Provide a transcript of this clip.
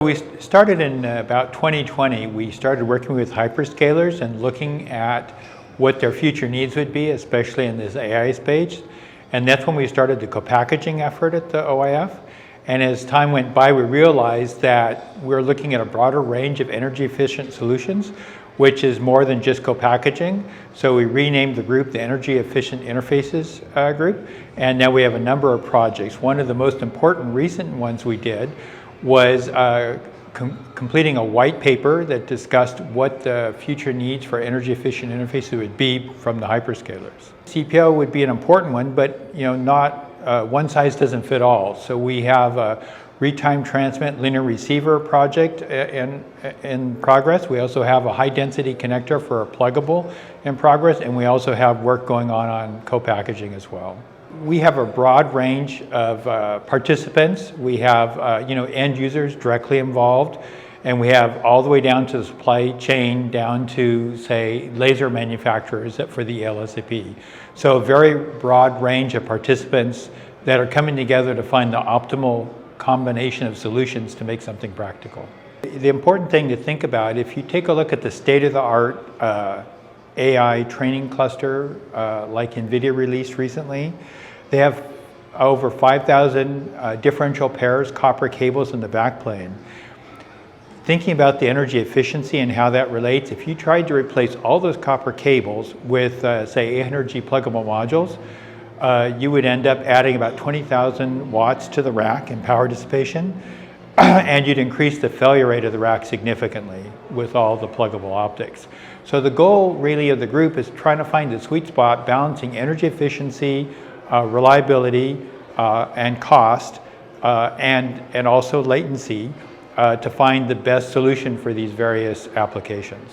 We started in about 2020. We started working with hyperscalers and looking at what their future needs would be, especially in this AI space. And that's when we started the co-packaging effort at the OIF. And as time went by, we realized that we're looking at a broader range of energy efficient solutions, which is more than just co-packaging. So we renamed the group the Energy Efficient Interfaces group. And now we have a number of projects. One of the most important recent ones we did was completing a white paper that discussed what the future needs for energy efficient interfaces would be from the hyperscalers. CPO would be an important one, but not one size doesn't fit all. So we have a retime transmit linear receiver project in progress. We also have a high density connector for a pluggable in progress, and we also have work going on co-packaging as well. We have a broad range of participants. We have end users directly involved, and we have all the way down to the supply chain, down to, say, laser manufacturers for the LSAP. So a very broad range of participants that are coming together to find the optimal combination of solutions to make something practical. The important thing to think about, if you take a look at the state-of-the-art AI training cluster like NVIDIA released recently, they have over 5,000 differential pairs copper cables in the backplane. Thinking about the energy efficiency and how that relates, if you tried to replace all those copper cables with, say, 800G pluggable modules, you would end up adding about 20,000 watts to the rack in power dissipation, and you'd increase the failure rate of the rack significantly with all the pluggable optics. So the goal really of the group is trying to find the sweet spot balancing energy efficiency, reliability, and cost, and also latency to find the best solution for these various applications.